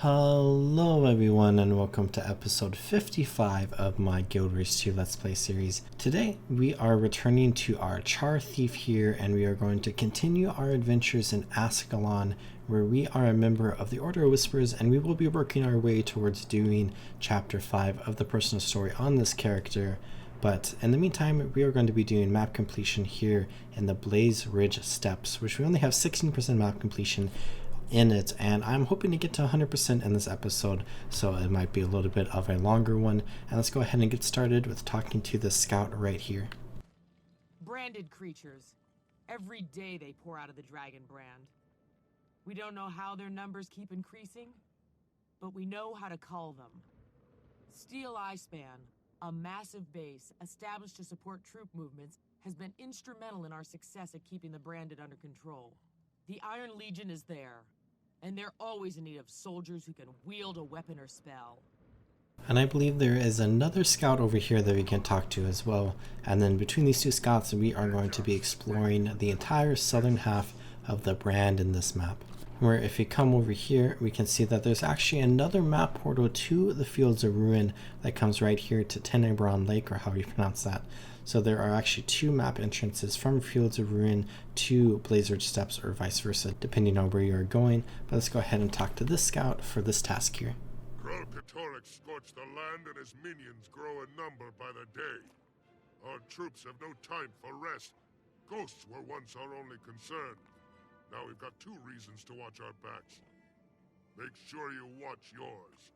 Hello everyone and welcome to episode 55 of my Guild 2 Let's Play series. Today we are returning to our charr thief here and we are going to continue our adventures in Ascalon, where we are a member of the Order of Whispers, and we will be working our way towards doing chapter 5 of the personal story on this character. But in the meantime, we are going to be doing map completion here in the Blazeridge Steppes, which we only have 16% map completion in it, and I'm hoping to get to 100% in this episode, so it might be a little bit of a longer one. And let's go ahead and get started with talking to the scout right here. Branded creatures. Every day they pour out of the dragon brand. We don't know how their numbers keep increasing, but we know how to call them. Steel Eye Span, a massive base established to support troop movements, has been instrumental in our success at keeping the branded under control. The Iron Legion is there, and they're always in need of soldiers who can wield a weapon or spell. And I believe there is another scout over here that we can talk to as well. And then between these two scouts, we are going to be exploring the entire southern half of the brand in this map. Where if you come over here, we can see that there's actually another map portal to the Fields of Ruin that comes right here to Tenebron Lake, or however you pronounce that. So there are actually two map entrances from Fields of Ruin to Blazeridge Steppes, or vice versa, depending on where you are going. But let's go ahead and talk to this scout for this task here. Scorch the land and his minions grow in number by the day. Our troops have no time for rest. Ghosts were once our only concern. Now we've got two reasons to watch our backs. Make sure you watch yours.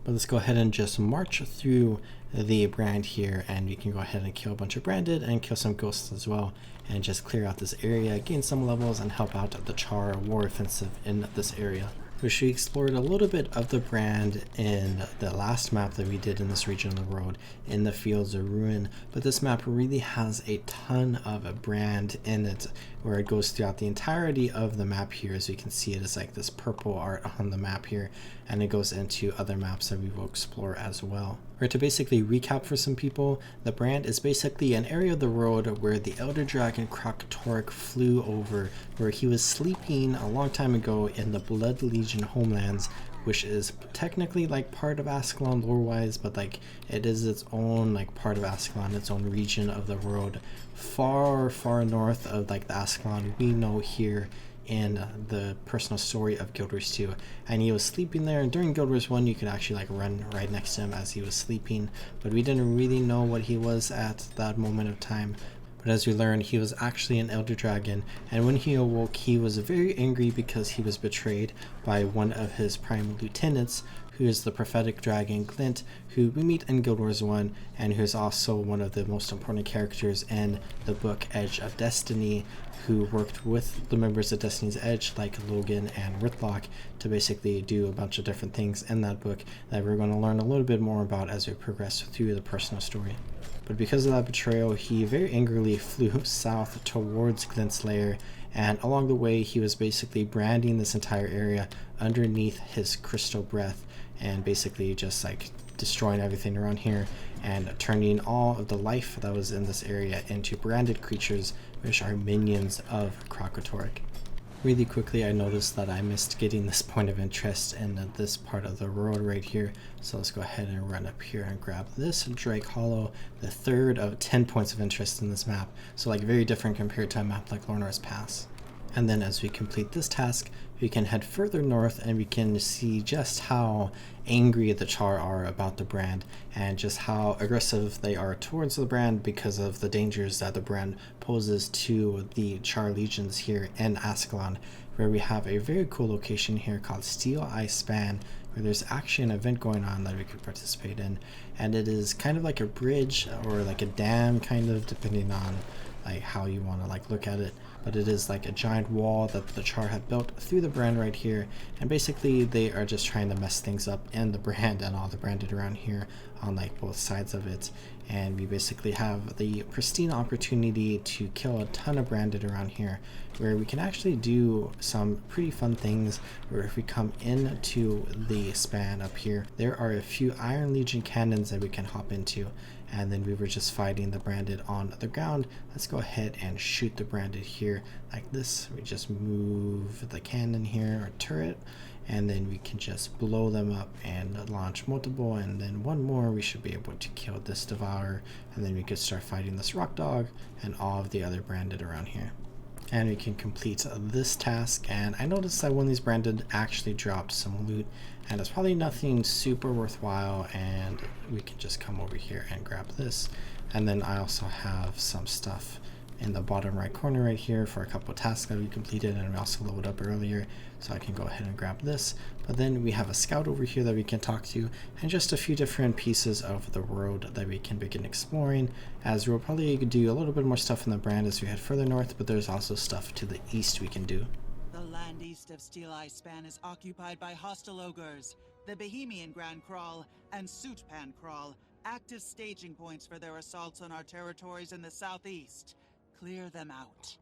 But let's go ahead and just march through the brand here, and we can go ahead and kill a bunch of branded and kill some ghosts as well, and just clear out this area, gain some levels, and help out the charr war offensive in this area. Which we explored a little bit of the brand in the last map that we did in this region of the world, in the Fields of Ruin, but this map really has a ton of a brand in it, where it goes throughout the entirety of the map here. As you can see, it is like this purple art on the map here, and it goes into other maps that we will explore as well. Or to basically recap for some people, the brand is basically an area of the world where the Elder Dragon Krakatorrik flew over, where he was sleeping a long time ago in the Blood Legion homelands, which is technically like part of Ascalon lore-wise, but like it is its own like part of Ascalon, its own region of the world, far north of like the Ascalon we know here in the personal story of Guild 2. And he was sleeping there, and during Guild 1 you could actually like run right next to him as he was sleeping, but we didn't really know what he was at that moment of time. But as we learned, he was actually an Elder Dragon, and when he awoke, he was very angry because he was betrayed by one of his prime lieutenants, who is the prophetic dragon Glint, who we meet in Guild Wars 1, and who is also one of the most important characters in the book Edge of Destiny, who worked with the members of Destiny's Edge like Logan and Rithlock to basically do a bunch of different things in that book that we're going to learn a little bit more about as we progress through the personal story. But because of that betrayal, he very angrily flew south towards Glint's lair, and along the way he was basically branding this entire area underneath his crystal breath, and basically just like destroying everything around here and turning all of the life that was in this area into branded creatures, which are minions of Krakatorrik. Really quickly, I noticed that I missed getting this point of interest in this part of the world right here, so let's go ahead and run up here and grab this Drake Hollow, the third of 10 points of interest in this map, so like very different compared to a map like Lornar's Pass. And then as we complete this task, we can head further north and we can see just how angry the charr are about the brand, and just how aggressive they are towards the brand because of the dangers that the brand poses to the charr legions here in Ascalon, where we have a very cool location here called Steel Eye Span, where there's actually an event going on that we could participate in, and it is kind of like a bridge or like a dam, kind of, depending on like how you want to like look at it. But it is like a giant wall that the charr have built through the brand right here, and basically they are just trying to mess things up in the brand and all the branded around here on like both sides of it. And we basically have the pristine opportunity to kill a ton of branded around here, where we can actually do some pretty fun things. Where if we come into the span up here, there are a few Iron Legion cannons that we can hop into, and then we were just fighting the branded on the ground. Let's go ahead and shoot the branded here like this. We just move the cannon here, or turret, and then we can just blow them up and launch multiple, and then one more we should be able to kill this devourer, and then we could start fighting this rock dog and all of the other branded around here. And we can complete this task, and I noticed that one of these branded actually dropped some loot, and it's probably nothing super worthwhile, and we can just come over here and grab this. And then I also have some stuff in the bottom right corner right here for a couple of tasks that we completed, and we also leveled up earlier, so I can go ahead and grab this. But then we have a scout over here that we can talk to, and just a few different pieces of the world that we can begin exploring, as we'll probably do a little bit more stuff in the brand as we head further north, but there's also stuff to the east we can do. The land east of Steel Eye Span is occupied by hostile ogres. The Bohemian Grand Crawl and Sootpan Crawl, active staging points for their assaults on our territories in the southeast. Clear them out.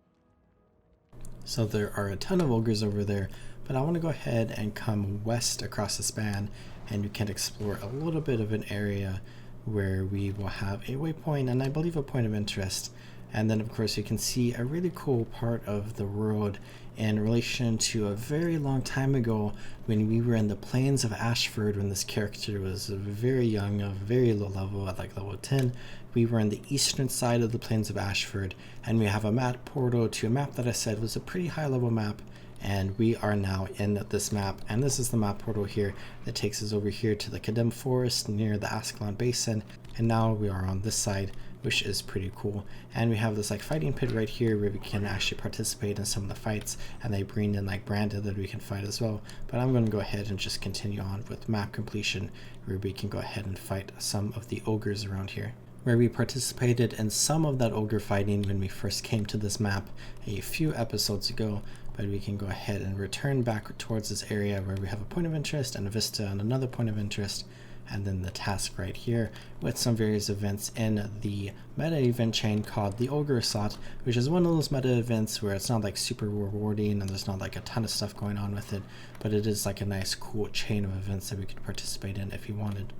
So there are a ton of ogres over there, but I want to go ahead and come west across the span, and we can explore a little bit of an area where we will have a waypoint and I believe a point of interest. And then of course you can see a really cool part of the world in relation to a very long time ago when we were in the plains of Ashford, when this character was very young, a very low level at like level 10. We were on the eastern side of the plains of Ashford, and we have a map portal to a map that I said was a pretty high level map, and we are now in this map, and this is the map portal here that takes us over here to the Condemned Forest near the Ascalon Basin, and now we are on this side, which is pretty cool. And we have this like fighting pit right here where we can actually participate in some of the fights, and they bring in like branded that we can fight as well. But I'm going to go ahead and just continue on with map completion, where we can go ahead and fight some of the ogres around here, where we participated in some of that ogre fighting when we first came to this map a few episodes ago. But we can go ahead and return back towards this area where we have a point of interest and a vista and another point of interest, and then the task right here with some various events in the meta event chain called the Ogre Assault, which is one of those meta events where it's not like super rewarding and there's not like a ton of stuff going on with it, but it is like a nice cool chain of events that we could participate in if you wanted.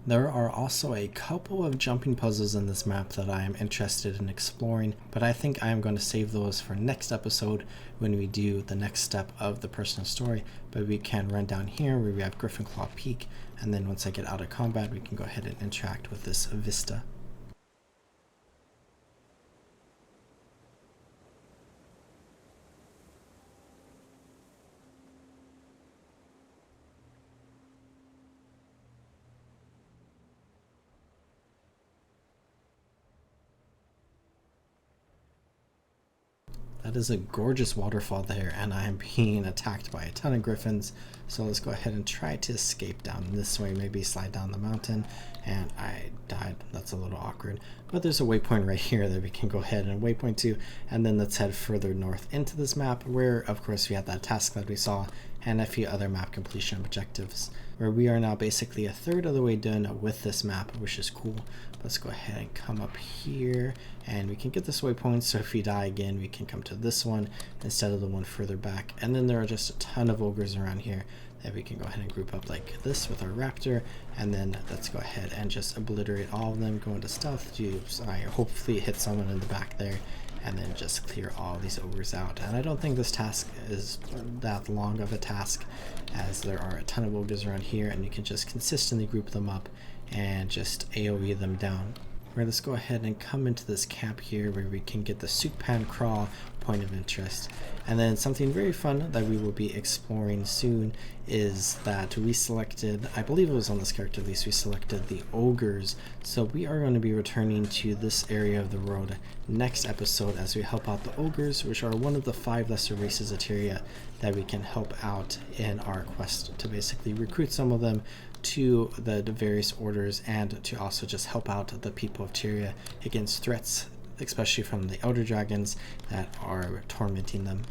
There are also a couple of jumping puzzles in this map that I am interested in exploring, but I think I am going to save those for next episode when we do the next step of the personal story. But we can run down here where we have Griffin Claw Peak, and then once I get out of combat we can go ahead and interact with this vista. That is a gorgeous waterfall there, and I am being attacked by a ton of griffins. So let's go ahead and try to escape down this way, maybe slide down the mountain. And I died. That's a little awkward. But there's a waypoint right here that we can go ahead and waypoint to. And then let's head further north into this map, where of course we had that task that we saw and a few other map completion objectives, where we are now basically a third of the way done with this map, which is cool. Let's go ahead and come up here, and we can get this waypoint, so if we die again we can come to this one instead of the one further back. And then there are just a ton of ogres around here that we can go ahead and group up like this with our raptor, and then let's go ahead and just obliterate all of them, go into stealth, I hopefully hit someone in the back there, and then just clear all these ogres out. And I don't think this task is that long of a task, as there are a ton of ogres around here, and you can just consistently group them up and just AoE them down. Right, let's go ahead and come into this camp here where we can get the Sootpan Crawl point of interest. And then something very fun that we will be exploring soon is that we selected, I believe it was on this character at least, we selected the ogres. So we are going to be returning to this area of the world next episode as we help out the ogres, which are one of the 5 lesser races of Tyria that we can help out in our quest to basically recruit some of them to the various orders, and to also just help out the people of Tyria against threats, especially from the elder dragons that are tormenting them.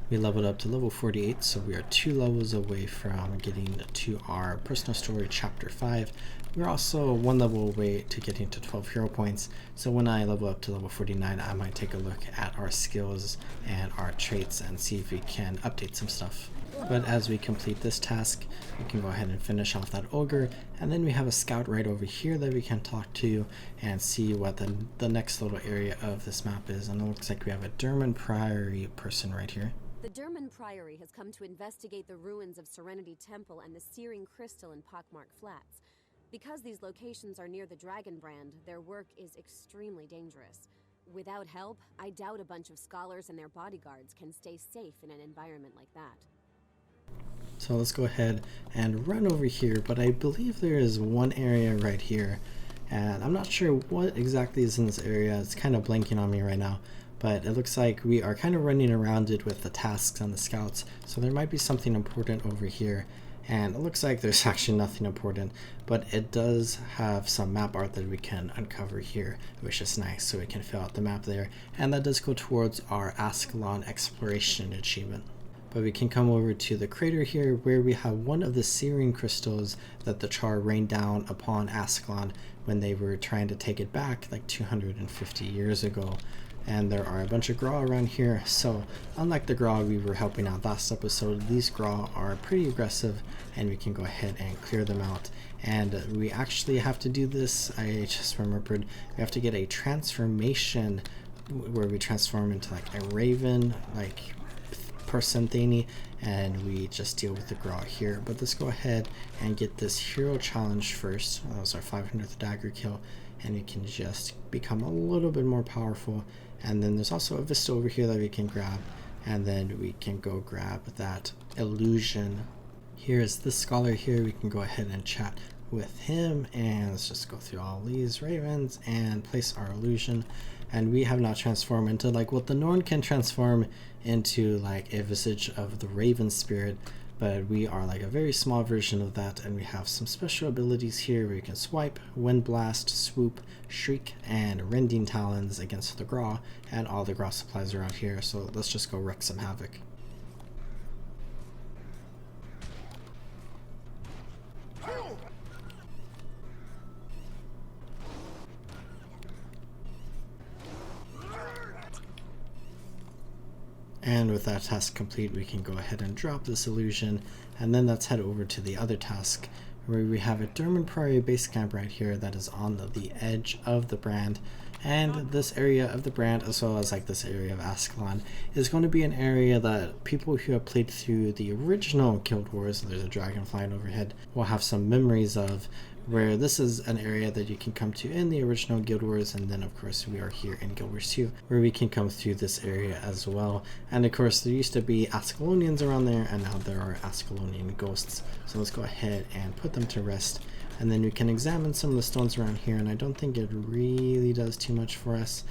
We leveled up to level 48, so we are 2 levels away from getting to our personal story chapter 5. We're also 1 level away to getting to 12 hero points, so when I level up to level 49 I might take a look at our skills and our traits and see if we can update some stuff. But as we complete this task, we can go ahead and finish off that ogre, and then we have a scout right over here that we can talk to and see what the next little area of this map is. And it looks like we have a Derman Priory person right here. The Derman Priory has come to investigate the ruins of Serenity Temple and the Searing Crystal in Pockmark Flats. Because these locations are near the Dragon Brand, their work is extremely dangerous. Without help, I doubt a bunch of scholars and their bodyguards can stay safe in an environment like that. So let's go ahead and run over here, but I believe there is one area right here, and I'm not sure what exactly is in this area. It's kind of blanking on me right now, but it looks like we are kind of running around it with the tasks and the scouts, so there might be something important over here. And it looks like there's actually nothing important, but it does have some map art that we can uncover here, which is nice, so we can fill out the map there. And that does go towards our Ascalon exploration achievement. But we can come over to the crater here, where we have one of the searing crystals that the charr rained down upon Ascalon when they were trying to take it back like 250 years ago. And there are a bunch of Graw around here, so unlike the Graw we were helping out last episode, these Graw are pretty aggressive, and we can go ahead and clear them out. And we actually have to do this, I just remembered, we have to get a transformation where we transform into like a raven, like person thingy, and we just deal with the Graw here. But let's go ahead and get this hero challenge first. That was our 500th dagger kill, and we can just become a little bit more powerful. And then there's also a vista over here that we can grab, and then we can go grab that illusion. Here is this scholar here. We can go ahead and chat with him, and let's just go through all these ravens and place our illusion. And we have not transformed into like what the Norn can transform into, like a visage of the raven spirit, but we are like a very small version of that. And we have some special abilities here where you can swipe, wind blast, swoop, shriek, and rending talons against the Graw, and all the Graw supplies are out here. So let's just go wreak some havoc. And with that task complete, we can go ahead and drop this illusion, and then let's head over to the other task, where we have a Derman Priory base camp right here that is on the edge of the brand. And this area of the brand, as well as like this area of Ascalon, is going to be an area that people who have played through the original Guild Wars, there's a dragon flying overhead, will have some memories of, where this is an area that you can come to in the original Guild Wars. And then of course we are here in Guild Wars 2, where we can come through this area as well. And of course there used to be Ascalonians around there, and now there are Ascalonian ghosts. So let's go ahead and put them to rest, and then we can examine some of the stones around here, and I don't think it really does too much for us.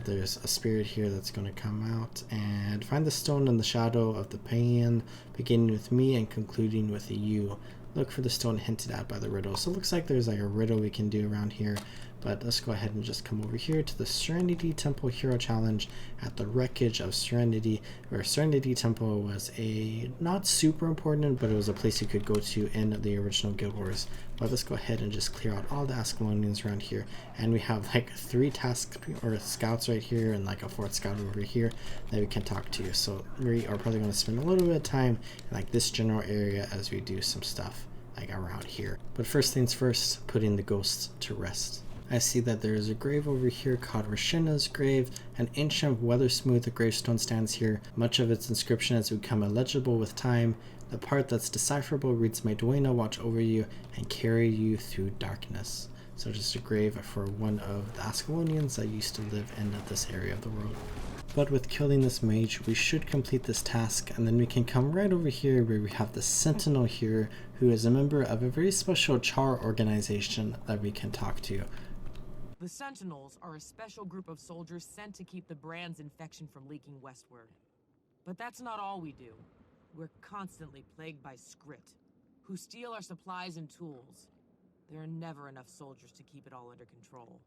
There's a spirit here that's going to come out and find the stone in the shadow of the pain, beginning with me and concluding with you. Look for the stone hinted at by the riddle. So it looks like there's like a riddle we can do around here, but let's go ahead and just come over here to the Serenity Temple Hero Challenge at the wreckage of Serenity, where Serenity Temple was a not super important, but it was a place you could go to in the original Guild Wars. But let's go ahead and just clear out all the Ascalonians around here, and we have like 3 task or scouts right here, and like a 4th scout over here that we can talk to. So we are probably going to spend a little bit of time in like this general area as we do some stuff like around here. But first things first, putting the ghosts to rest. I see that there is a grave over here called Rashina's grave. An ancient weather-smooth gravestone stands here. Much of its inscription has become illegible with time. The part that's decipherable reads, "May Dwayna watch over you and carry you through darkness." So just a grave for one of the Ascalonians that used to live in this area of the world. But with killing this mage, we should complete this task, and then we can come right over here where we have the Sentinel here, who is a member of a very special charr organization that we can talk to. The Sentinels are a special group of soldiers sent to keep the brand's infection from leaking westward. But that's not all we do. We're constantly plagued by Skrit, who steal our supplies and tools. There are never enough soldiers to keep it all under control.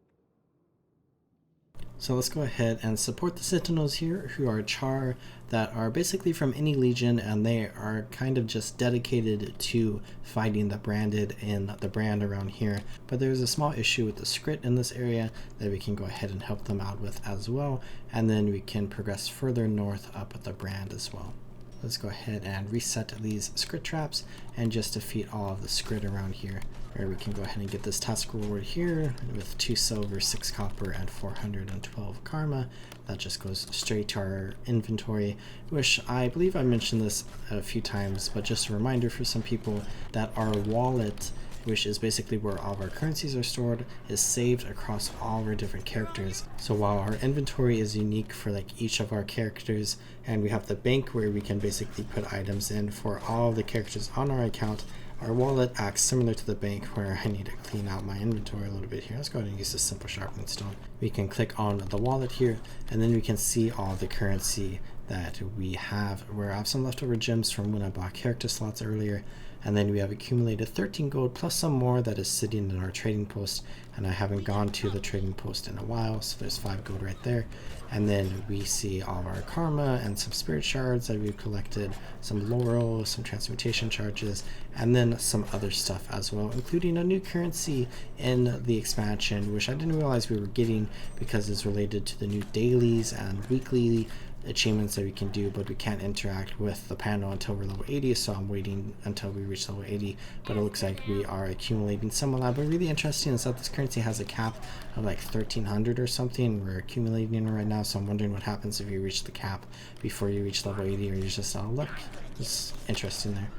So let's go ahead and support the Sentinels here, who are charr that are basically from any legion, and they are kind of just dedicated to fighting the branded in the brand around here. But there's a small issue with the Skrit in this area that we can go ahead and help them out with as well, and then we can progress further north up with the brand as well. Let's go ahead and reset these script traps and just defeat all of the script around here. Where we can go ahead and get this task reward here with 2 silver, 6 copper, and 412 karma. That just goes straight to our inventory, which I believe I mentioned this a few times, but just a reminder for some people that our wallet, which is basically where all of our currencies are stored, is saved across all of our different characters. So while our inventory is unique for like each of our characters, and we have the bank where we can basically put items in for all of the characters on our account, our wallet acts similar to the bank, where I need to clean out my inventory a little bit here. Let's go ahead and use this simple sharpening stone. We can click on the wallet here, and then we can see all the currency that we have, where I have some leftover gems from when I bought character slots earlier. And then we have accumulated 13 gold plus some more that is sitting in our trading post, and I haven't gone to the trading post in a while, so there's 5 gold right there. And then we see all of our karma and some spirit shards that we've collected, some laurel, some transmutation charges, and then some other stuff as well, including a new currency in the expansion, which I didn't realize we were getting because it's related to the new dailies and weekly achievements that we can do, but we can't interact with the panel until we're level 80, so I'm waiting until we reach level 80. But it looks like we are accumulating some of that. But really interesting is that this currency has a cap of like 1300 or something. We're accumulating it right now, so I'm wondering what happens if you reach the cap before you reach level 80, or you're just out of luck. It's interesting there.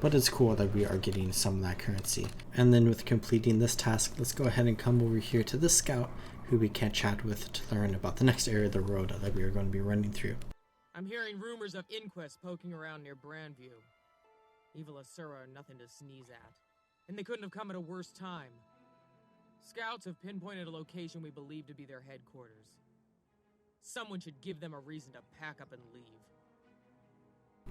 But it's cool that we are getting some of that currency. And then with completing this task, let's go ahead and come over here to this scout who we can chat with to learn about the next area of the road that we are going to be running through. I'm hearing rumors of inquests poking around near Brandview. Evil Asura are nothing to sneeze at. And they couldn't have come at a worse time. Scouts have pinpointed a location we believe to be their headquarters. Someone should give them a reason to pack up and leave.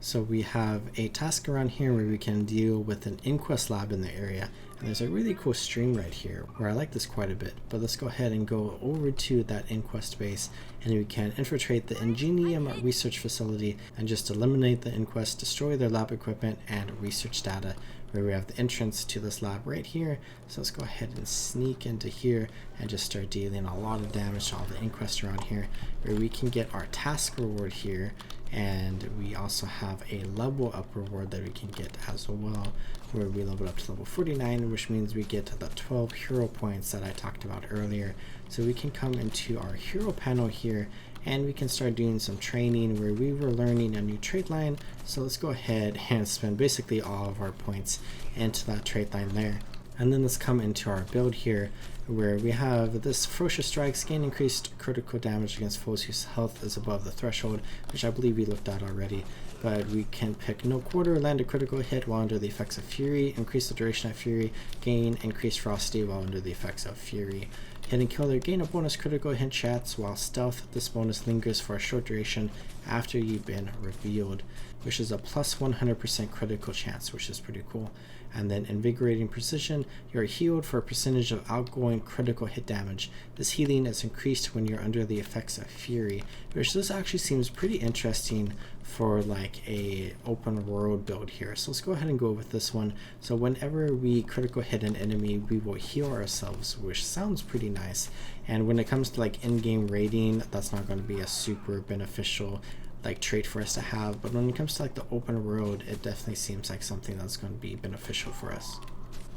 So we have a task around here where we can deal with an inquest lab in the area, and there's a really cool stream right here where I like this quite a bit. But let's go ahead and go over to that inquest base, and we can infiltrate the Ingenium research facility and just eliminate the inquest, destroy their lab equipment and research data, where we have the entrance to this lab right here. So let's go ahead and sneak into here and just start dealing a lot of damage to all the inquests around here, where we can get our task reward here. And we also have a level up reward that we can get as well, where we level up to level 49, which means we get the 12 hero points that I talked about earlier. So we can come into our hero panel here, and we can start doing some training where we were learning a new trait line. So let's go ahead and spend basically all of our points into that trait line there. And then let's come into our build here, where we have this Ferocious Strikes, gain increased critical damage against foes whose health is above the threshold, which I believe we looked at already. But we can pick no quarter, land a critical hit while under the effects of Fury, increase the duration of Fury, gain increased Ferocity while under the effects of Fury. Hit and Killer, gain a bonus critical hit chance while stealth. This bonus lingers for a short duration after you've been revealed, which is a plus 100% critical chance, which is pretty cool. And then Invigorating Precision, you're healed for a percentage of outgoing critical hit damage. This healing is increased when you're under the effects of Fury, which this actually seems pretty interesting for like a open world build here. So let's go ahead and go with this one. So whenever we critical hit an enemy, we will heal ourselves, which sounds pretty nice. And when it comes to like in-game raiding, that's not going to be a super beneficial like trait for us to have, but when it comes to like the open world, it definitely seems like something that's going to be beneficial for us.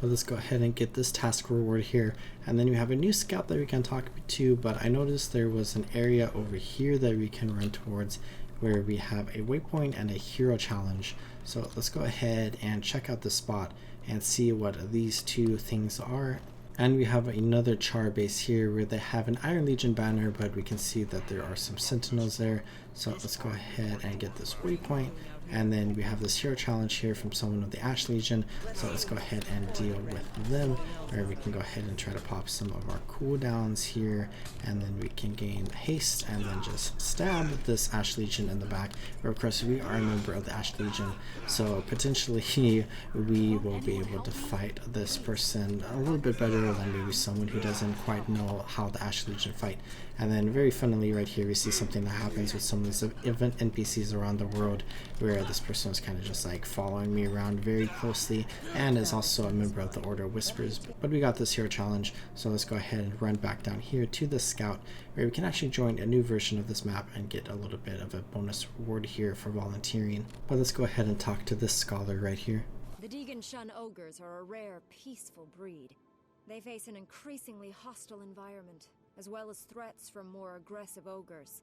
But let's go ahead and get this task reward here, and then we have a new scout that we can talk to. But I noticed there was an area over here that we can run towards, where we have a waypoint and a hero challenge. So let's go ahead and check out the spot and see what these two things are. And we have another charr base here where they have an Iron Legion banner, but we can see that there are some sentinels there. So let's go ahead and get this waypoint. And then we have this hero challenge here from someone of the Ash Legion. So let's go ahead and deal with them, where we can go ahead and try to pop some of our cooldowns here. And then we can gain haste and then just stab this Ash Legion in the back. But of course, we are a member of the Ash Legion, so potentially we will be able to fight this person a little bit better than maybe someone who doesn't quite know how the Ash Legion fight. And then very funnily right here, we see something that happens with some of these event NPCs around the world, where swear this person was kind of just like following me around very closely and is also a member of the Order of Whispers. But we got this hero challenge, so let's go ahead and run back down here to the scout, where we can actually join a new version of this map and get a little bit of a bonus reward here for volunteering. But let's go ahead and talk to this scholar right here. The Deegan Shun ogres are a rare, peaceful breed. They face an increasingly hostile environment, as well as threats from more aggressive ogres.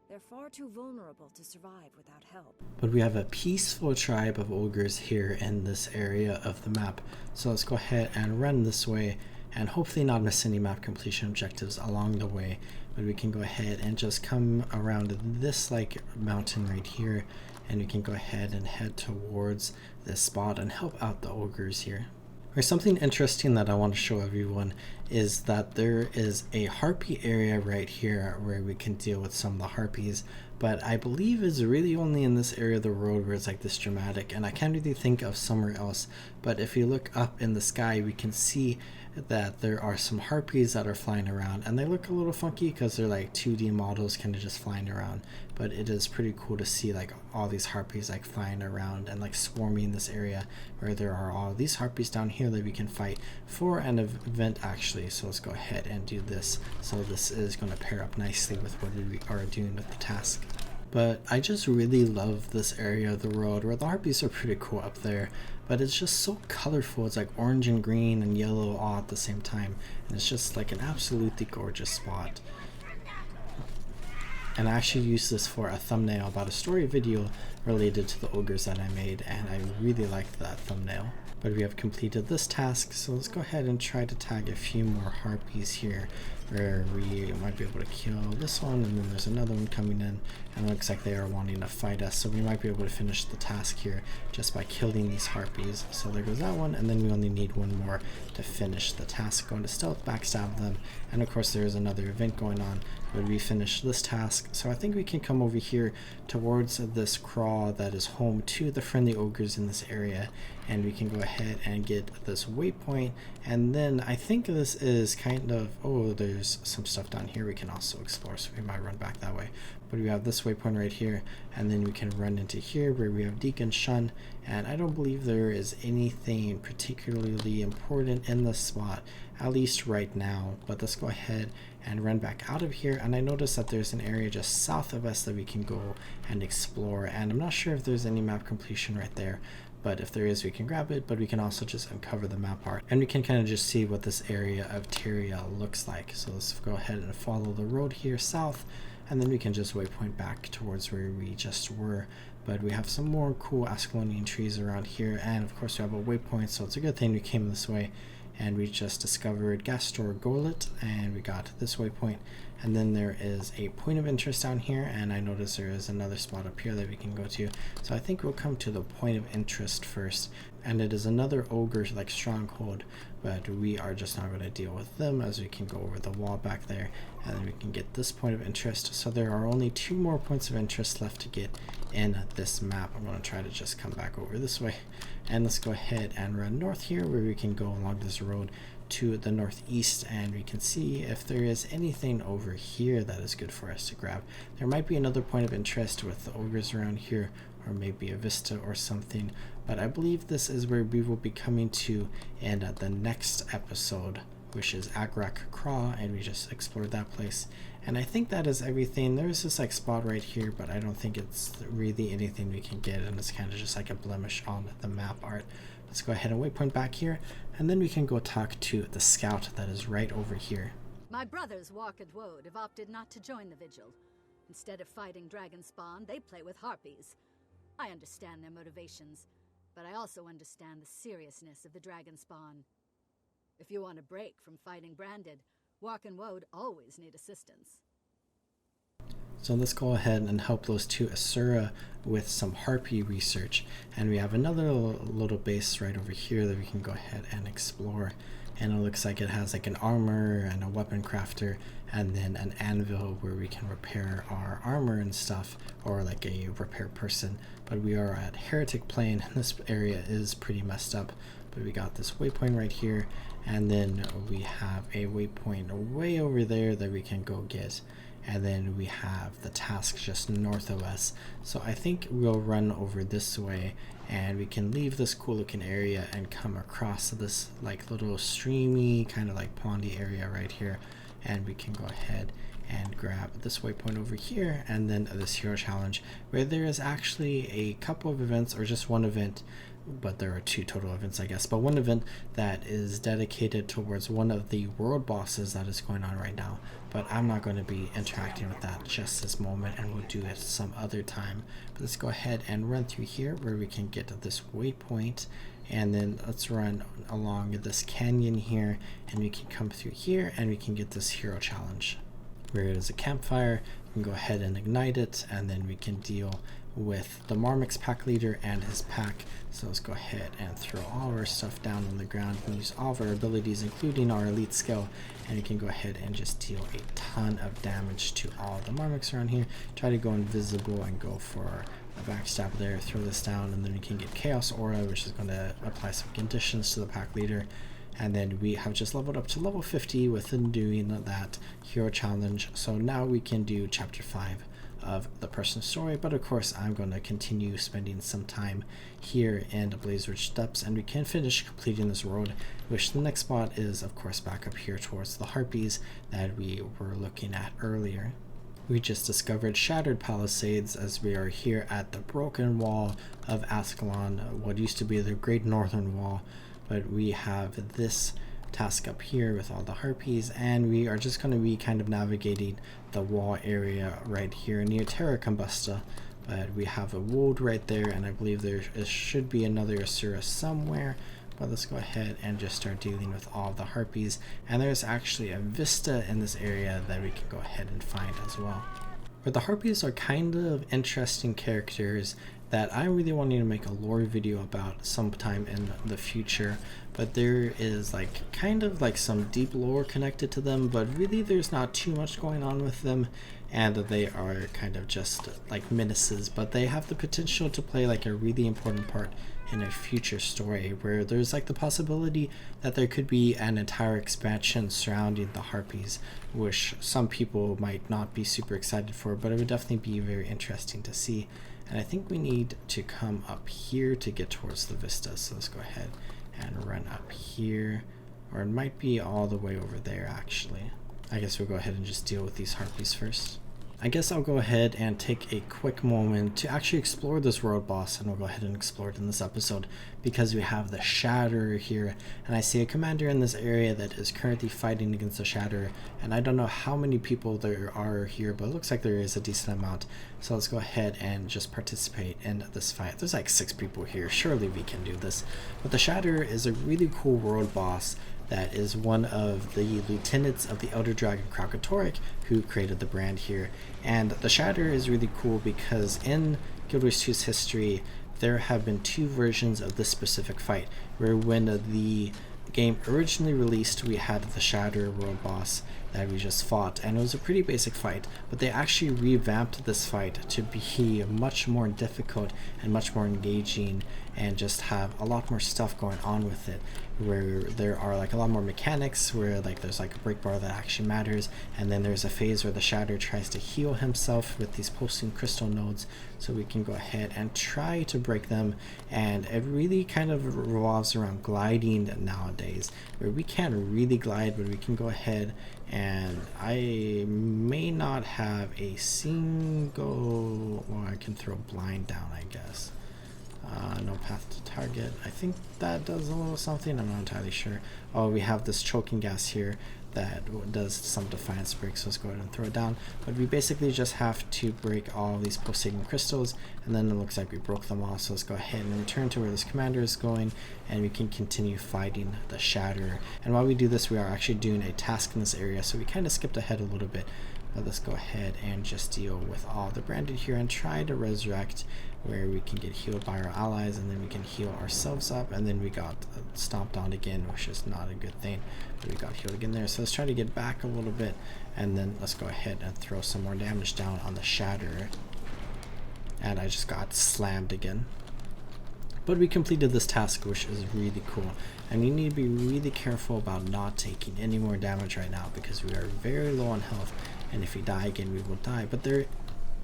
They're far too vulnerable to survive without help. But we have a peaceful tribe of ogres here in this area of the map. So let's go ahead and run this way and hopefully not miss any map completion objectives along the way. But we can go ahead and just come around this like mountain right here, and we can go ahead and head towards this spot and help out the ogres here. Or something interesting that I want to show everyone is that there is a harpy area right here where we can deal with some of the harpies, but I believe it's really only in this area of the road where it's like this dramatic, and I can't really think of somewhere else. But if you look up in the sky, we can see that there are some harpies that are flying around, and they look a little funky because they're like 2D models kind of just flying around, but it is pretty cool to see like all these harpies like flying around and like swarming this area where there are all these harpies down here that we can fight for an event actually. So let's go ahead and do this. So this is going to pair up nicely with what we are doing with the task. But I just really love this area of the road where the harpies are pretty cool up there, but it's just so colorful. It's like orange and green and yellow all at the same time, and it's just like an absolutely gorgeous spot. And I actually used this for a thumbnail about a story video related to the ogres that I made, and I really liked that thumbnail. But we have completed this task, so let's go ahead and try to tag a few more harpies here where we might be able to kill this one, and then there's another one coming in, and it looks like they are wanting to fight us, so we might be able to finish the task here just by killing these harpies. So there goes that one, and then we only need one more to finish the task. Going to stealth, backstab them, and of course there is another event going on where we finish this task. So I think we can come over here towards this crawl that is home to the friendly ogres in this area, and we can go ahead and get this waypoint, and then I think this is kind of, oh, there's some stuff down here we can also explore, so we might run back that way. But we have this waypoint right here, and then we can run into here where we have Deacon Shun, and I don't believe there is anything particularly important in this spot, at least right now. But let's go ahead and run back out of here, and I noticed that there's an area just south of us that we can go and explore, and I'm not sure if there's any map completion right there, but if there is we can grab it. But we can also just uncover the map art, and we can kind of just see what this area of Tyria looks like. So let's go ahead and follow the road here south, and then we can just waypoint back towards where we just were. But we have some more cool Ascalonian trees around here, and of course we have a waypoint, so it's a good thing we came this way. And we just discovered Gastor Golet, and we got this waypoint. And then there is a point of interest down here, and I notice there is another spot up here that we can go to. So I think we'll come to the point of interest first, and it is another ogre like stronghold, but we are just not going to deal with them, as we can go over the wall back there, and then we can get this point of interest. So there are only 2 more points of interest left to get in this map. I'm going to try to just come back over this way, and let's go ahead and run north here where we can go along this road to the northeast, and we can see if there is anything over here that is good for us to grab. There might be another point of interest with the ogres around here, or maybe a vista or something, but I believe this is where we will be coming to in the next episode, which is Agrak Craw, and we just explored that place. And I think that is everything. There's this like spot right here, but I don't think it's really anything we can get, and it's kind of just like a blemish on the map art. Let's go ahead and waypoint back here, and then we can go talk to the scout that is right over here. My brothers, Wark and Woad, have opted not to join the vigil. Instead of fighting dragon spawn, they play with harpies. I understand their motivations, but I also understand the seriousness of the dragon spawn. If you want a break from fighting branded, Wark and Woad always need assistance. So let's go ahead and help those 2 Asura with some harpy research. And we have another little base right over here that we can go ahead and explore. And it looks like it has like an armor and a weapon crafter, and then an anvil where we can repair our armor and stuff, or like a repair person. But we are at Heretic Plain, and this area is pretty messed up. But we got this waypoint right here, and then we have a waypoint way over there that we can go get. and then we have the task just north of us. So I think we'll run over this way, and we can leave this cool looking area and come across this like little streamy kind of like pondy area right here, and we can go ahead and grab this waypoint over here, and then this hero challenge, where there is actually a couple of events, or just one event, but there are 2 total events I guess, but one event that is dedicated towards one of the world bosses that is going on right now. But I'm not going to be interacting with that just this moment, and we'll do it some other time. But let's go ahead and run through here where we can get to this waypoint, and then let's run along this canyon here, and we can come through here and we can get this hero challenge where it is a campfire. We can go ahead and ignite it, and then we can deal with the Marmix pack leader and his pack. So let's go ahead and throw all of our stuff down on the ground and use all of our abilities, including our elite skill, and we can go ahead and just deal a ton of damage to all the Marmix around here. Try to go invisible and go for a backstab there, throw this down, and then we can get Chaos Aura, which is going to apply some conditions to the pack leader. And then we have just leveled up to level 50 within doing that hero challenge. So now we can do chapter 5 of the person's story, but of course I'm going to continue spending some time here in Blazeridge Steppes, and we can finish completing this road, which the next spot is of course back up here towards the Harpies that we were looking at earlier. We just discovered Shattered Palisades as we are here at the broken wall of Ascalon, what used to be the Great Northern Wall, but we have this task up here with all the Harpies, and we are just going to be kind of navigating the wall area right here near Terra Combusta. But we have a wood right there, and I believe there should be another Asura somewhere. But let's go ahead and just start dealing with all the Harpies, and there's actually a vista in this area that we can go ahead and find as well. But the Harpies are kind of interesting characters that I really wanted to make a lore video about sometime in the future, but there is like kind of like some deep lore connected to them, but really there's not too much going on with them, and they are kind of just like menaces, but they have the potential to play like a really important part in a future story, where there's like the possibility that there could be an entire expansion surrounding the Harpies, which some people might not be super excited for, but it would definitely be very interesting to see. And I think we need to come up here to get towards the vista, so let's go ahead and run up here, or it might be all the way over there actually. I guess we'll go ahead and just deal with these Harpies first. I guess I'll go ahead and take a quick moment to actually explore this world boss, and we'll go ahead and explore it in this episode, because we have the Shatterer here, and I see a commander in this area that is currently fighting against the Shatterer, and I don't know how many people there are here, but it looks like there is a decent amount. So let's go ahead and just participate in this fight. There's like 6 people here, surely we can do this. But the Shatterer is a really cool world boss that is one of the lieutenants of the Elder Dragon Krakatoric, who created the brand here. And the Shatterer is really cool because in Guild Wars 2's history, there have been 2 versions of this specific fight, where when the game originally released, we had the Shatterer world boss that we just fought, and it was a pretty basic fight, but they actually revamped this fight to be much more difficult and much more engaging, and just have a lot more stuff going on with it, where there are like a lot more mechanics, where like there's like a break bar that actually matters, and then there's a phase where the Shatterer tries to heal himself with these pulsing crystal nodes, so we can go ahead and try to break them. And it really kind of revolves around gliding nowadays, where we can't really glide, but we can go ahead, and I may not have a single, well, I can throw blind down, I guess. No path to target. I think that does a little something, I'm not entirely sure. Oh, we have this choking gas here that does some defiance break, so let's go ahead and throw it down. But we basically just have to break all these pulsating crystals, and then it looks like we broke them all, so let's go ahead and return to where this commander is going, and we can continue fighting the Shatterer. And while we do this, we are actually doing a task in this area, so we kind of skipped ahead a little bit. But let's go ahead and just deal with all the branded here and try to resurrect, where we can get healed by our allies, and then we can heal ourselves up, and then we got stomped on again, which is not a good thing, but we got healed again there. So let's try to get back a little bit, and then let's go ahead and throw some more damage down on the Shatterer. And I just got slammed again. But we completed this task, which is really cool, and we need to be really careful about not taking any more damage right now, because we are very low on health, and if we die again we will die. But there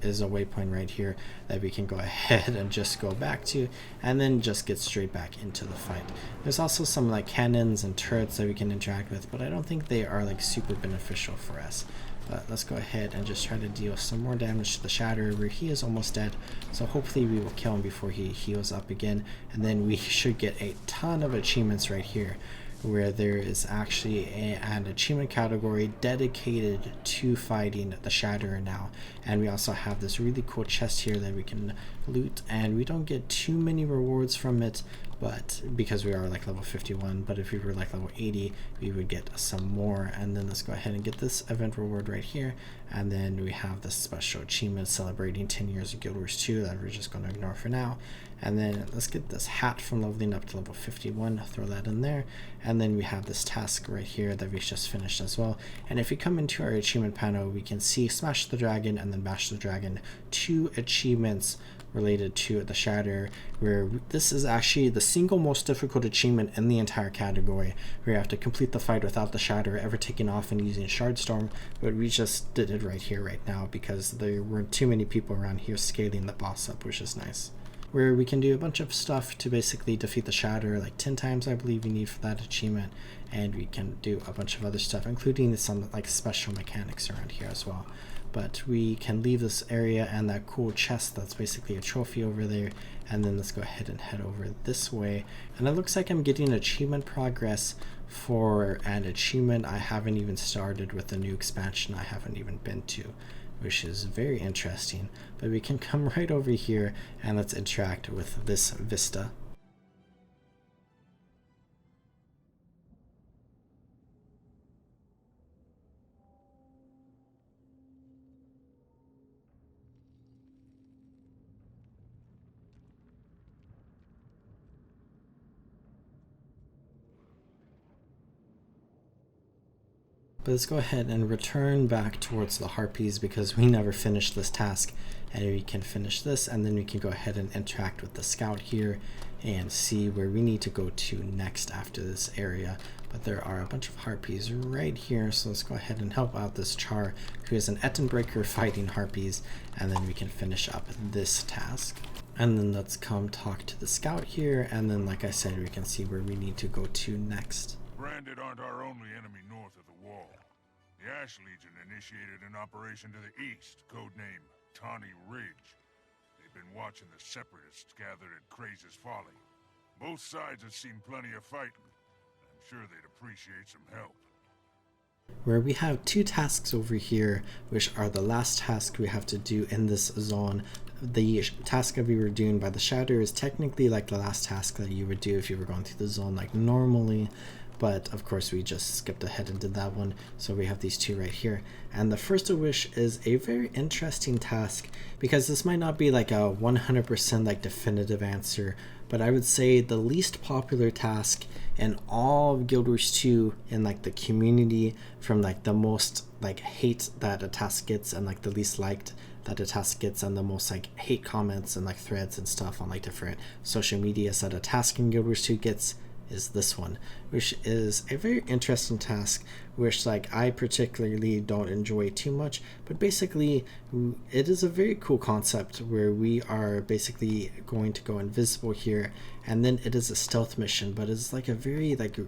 is a waypoint right here that we can go ahead and just go back to, and then just get straight back into the fight. There's also some like cannons and turrets that we can interact with, but I don't think they are like super beneficial for us. But let's go ahead and just try to deal some more damage to the Shatterer, where he is almost dead. So hopefully we will kill him before he heals up again. And then we should get a ton of achievements right here, where there is actually an achievement category dedicated to fighting the Shatterer now. And we also have this really cool chest here that we can loot, and we don't get too many rewards from it, but because we are like level 51, but if we were like level 80 we would get some more. And then let's go ahead and get this event reward right here, and then we have this special achievement celebrating 10 years of Guild Wars 2 that we're just going to ignore for now. And then let's get this hat from leveling up to level 51, throw that in there. And then we have this task right here that we just finished as well. And if we come into our achievement panel, we can see Smash the Dragon and then Bash the Dragon, 2 achievements related to the Shatterer, where this is actually the single most difficult achievement in the entire category, where you have to complete the fight without the Shatterer ever taking off and using Shardstorm. But we just did it right here right now because there weren't too many people around here scaling the boss up, which is nice. Where we can do a bunch of stuff to basically defeat the Shatterer, like 10 times I believe we need for that achievement, and we can do a bunch of other stuff, including some like special mechanics around here as well. But we can leave this area and that cool chest that's basically a trophy over there, and then let's go ahead and head over this way. And it looks like I'm getting achievement progress for an achievement I haven't even started with the new expansion I haven't even been to, which is very interesting. But we can come right over here and let's interact with this vista. But let's go ahead and return back towards the Harpies because we never finished this task, and we can finish this, and then we can go ahead and interact with the scout here and see where we need to go to next after this area. But there are a bunch of Harpies right here, so let's go ahead and help out this charr, who is an Etten Breaker fighting Harpies, and then we can finish up this task. And then let's come talk to the scout here, and then like I said, we can see where we need to go to next. Branded aren't our only enemy north of the wall. The Ash Legion initiated an operation to the east, codenamed Tawny Ridge. They've been watching the Separatists gathered at Craze's Folly. Both sides have seen plenty of fighting. I'm sure they'd appreciate some help. Where we have 2 tasks over here, which are the last task we have to do in this zone. The task that we were doing by the Shatterer is technically like the last task that you would do if you were going through the zone like normally, but of course we just skipped ahead and did that one. So we have these 2 right here, and the first of which is a very interesting task, because this might not be like a 100% like definitive answer, but I would say the least popular task in all of Guild Wars 2 in like the community, from like the most like hate that a task gets and like the least liked that a task gets and the most like hate comments and like threads and stuff on like different social media that a task in Guild Wars 2 gets, is this one, which is a very interesting task, which like I particularly don't enjoy too much. But basically it is a very cool concept where we are basically going to go invisible here, and then it is a stealth mission, but it's like a very like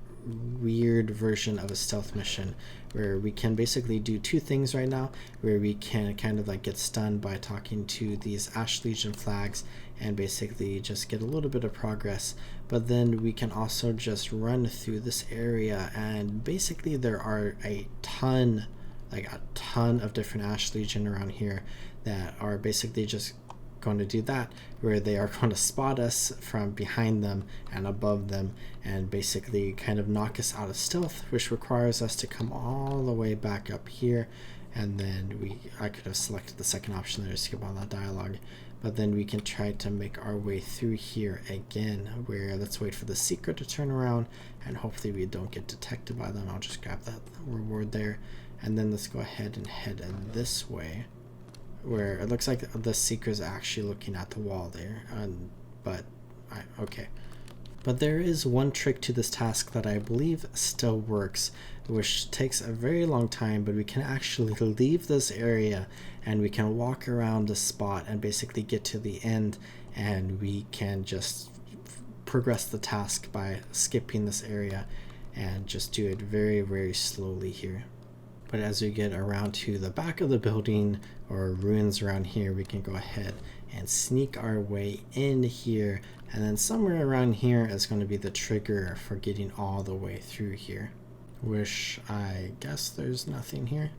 weird version of a stealth mission where we can basically do 2 things right now, where we can kind of like get stunned by talking to these Ash Legion flags and basically just get a little bit of progress. But then we can also just run through this area, and basically there are a ton of different Ash Legion around here that are basically just going to do that, where they are going to spot us from behind them and above them and basically kind of knock us out of stealth, which requires us to come all the way back up here. And then I could have selected the second option there to skip all that dialogue, but then we can try to make our way through here again, where let's wait for the secret to turn around and hopefully we don't get detected by them. I'll just grab that reward there, and then let's go ahead and head this way, where it looks like the seeker is actually looking at the wall there, but okay, But there is one trick to this task that I believe still works, which takes a very long time, but we can actually leave this area and we can walk around the spot and basically get to the end, and we can just progress the task by skipping this area and just do it very, very slowly here. But as we get around to the back of the building or ruins around here, we can go ahead and sneak our way in here, and then somewhere around here is going to be the trigger for getting all the way through here, which I guess there's nothing here.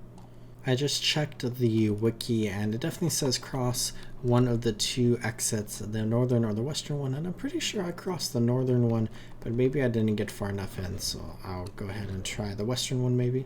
I just checked the wiki and it definitely says cross one of the two exits, the northern or the western one, and I'm pretty sure I crossed the northern one, but maybe I didn't get far enough in, so I'll go ahead and try the western one maybe.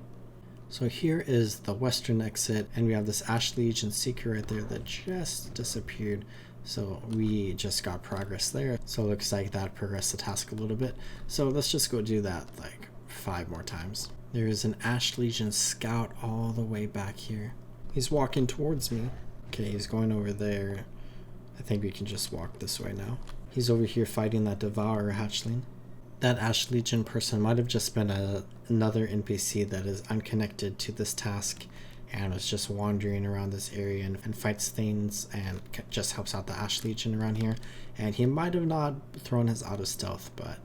So here is the western exit, and we have this Ash Legion Seeker right there that just disappeared. So we just got progress there. So it looks like that progressed the task a little bit. So let's just go do that like 5 more times. There is an Ash Legion Scout all the way back here. He's walking towards me. Okay, he's going over there. I think we can just walk this way now. He's over here fighting that Devourer hatchling. That Ash Legion person might have just been another NPC that is unconnected to this task and was just wandering around this area and fights things and just helps out the Ash Legion around here. And he might have not thrown his auto stealth, but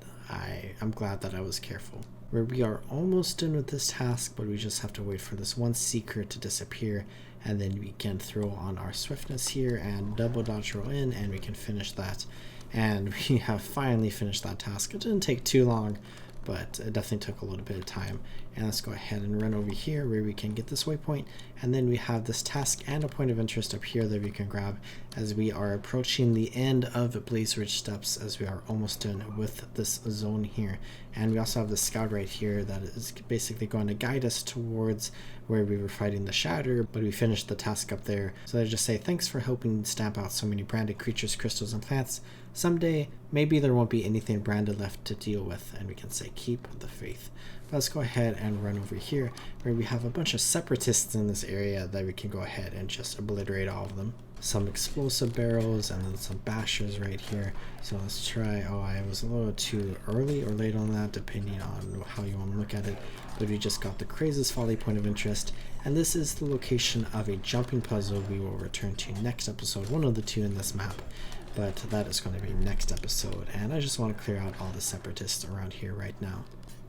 I'm glad that I was careful. We are almost done with this task, but we just have to wait for this one Seeker to disappear, and then we can throw on our swiftness here and double dodge roll in, and we can finish that. And we have finally finished that task. It didn't take too long, but it definitely took a little bit of time. And let's go ahead and run over here where we can get this waypoint, and then we have this task and a point of interest up here that we can grab as we are approaching the end of Blazeridge Steppes, as we are almost done with this zone here. And we also have the scout right here that is basically going to guide us towards where we were fighting the Shatterer, but we finished the task up there. So I just say thanks for helping stamp out so many branded creatures, crystals, and plants. Someday, maybe there won't be anything branded left to deal with, and we can say keep the faith. But let's go ahead and run over here where we have a bunch of separatists in this area that we can go ahead and just obliterate all of them. Some explosive barrels and then some bashers right here. So let's try, oh, I was a little too early or late on that depending on how you want to look at it, but we just got the Craze's Folly point of interest, and this is the location of a jumping puzzle we will return to next episode, one of the 2 in this map, but that is going to be next episode. And I just want to clear out all the separatists around here right now.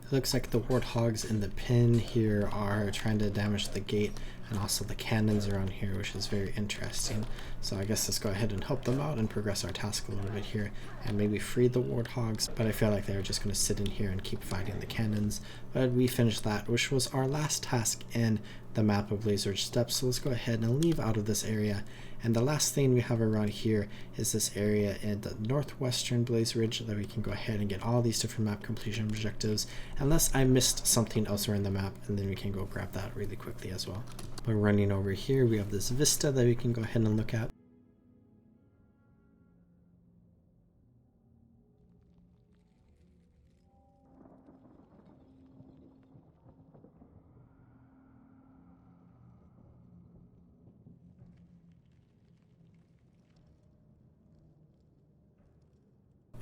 It looks like the warthogs in the pin here are trying to damage the gate, and also the cannons around here, which is very interesting. So I guess let's go ahead and help them out and progress our task a little bit here and maybe free the warthogs, but I feel like they're just going to sit in here and keep fighting the cannons. But we finished that, which was our last task in the map of Blazeridge Steppes. So let's go ahead and leave out of this area. And the last thing we have around here is this area in the northwestern Blazeridge that we can go ahead and get all these different map completion objectives, unless I missed something elsewhere in the map, and then we can go grab that really quickly as well. But running over here, we have this vista that we can go ahead and look at.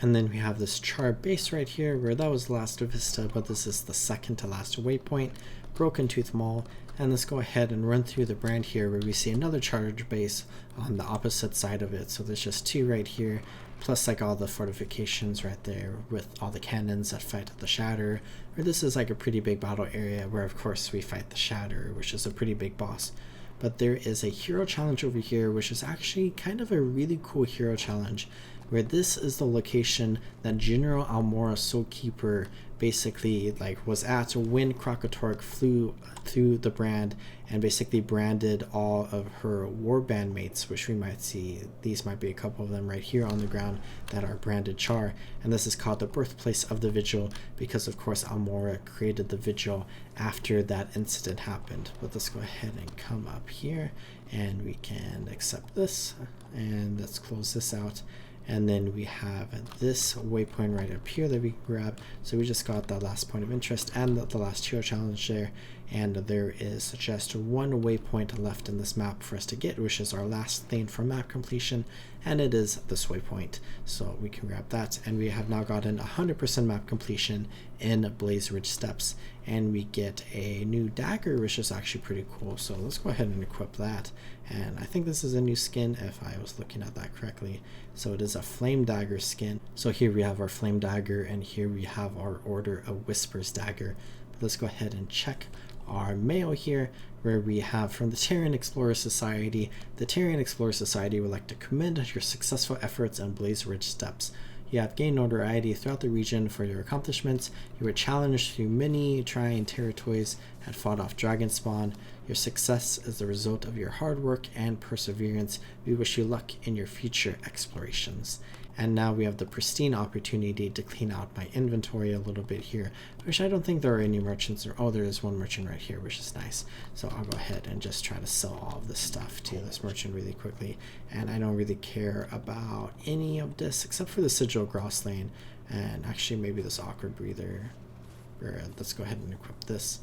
And then we have this charr base right here where that was the last vista, but this is the second to last waypoint, Broken Tooth Mall. And let's go ahead and run through the brand here where we see another charge base on the opposite side of it. So there's just 2 right here, plus like all the fortifications right there with all the cannons that fight the Shatterer. Or this is like a pretty big battle area where of course we fight the Shatterer, which is a pretty big boss. But there is a hero challenge over here, which is actually kind of a really cool hero challenge, where this is the location that General Almora Soulkeeper basically like was at when Krakatork flew through the brand and basically branded all of her warband mates, which we might see. These might be a couple of them right here on the ground that are branded charr, and this is called the birthplace of the vigil because of course Almora created the vigil after that incident happened. But let's go ahead and come up here and we can accept this, and let's close this out. And then we have this waypoint right up here that we can grab. So we just got the last point of interest and the last hero challenge there. and there is just one waypoint left in this map for us to get, which is our last thing for map completion, and it is this waypoint. So we can grab that, and we have now gotten 100% map completion in Blazeridge Steppes, and we get a new dagger, which is actually pretty cool. So let's go ahead and equip that. And I think this is a new skin if I was looking at that correctly. So it is a flame dagger skin. So here we have our flame dagger, and here we have our Order of Whispers dagger. But let's go ahead and check our mail here, where we have from the Terran Explorer Society. The Terran Explorer Society would like to commend your successful efforts in Blazeridge Steppes. You have gained notoriety throughout the region for your accomplishments. You were challenged through many trying territories and fought off dragon spawn. Your success is the result of your hard work and perseverance. We wish you luck in your future explorations. And now we have the pristine opportunity to clean out my inventory a little bit here, which I don't think there are any merchants, or oh, there is one merchant right here, which is nice. So I'll go ahead and just try to sell all of this stuff to this merchant really quickly. And I don't really care about any of this except for the sigil grosslane, and actually maybe this awkward breather. Let's go ahead and equip this,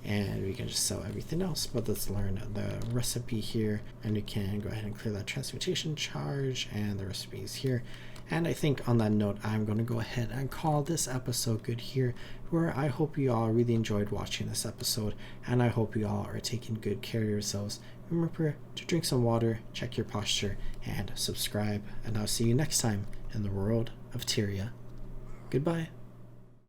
and we can just sell everything else. But let's learn the recipe here, and we can go ahead and clear that transmutation charge, and the recipe is here. And I think on that note, I'm going to go ahead and call this episode good here, where I hope you all really enjoyed watching this episode, and I hope you all are taking good care of yourselves. Remember to drink some water, check your posture, and subscribe, and I'll see you next time in the world of Tyria. Goodbye.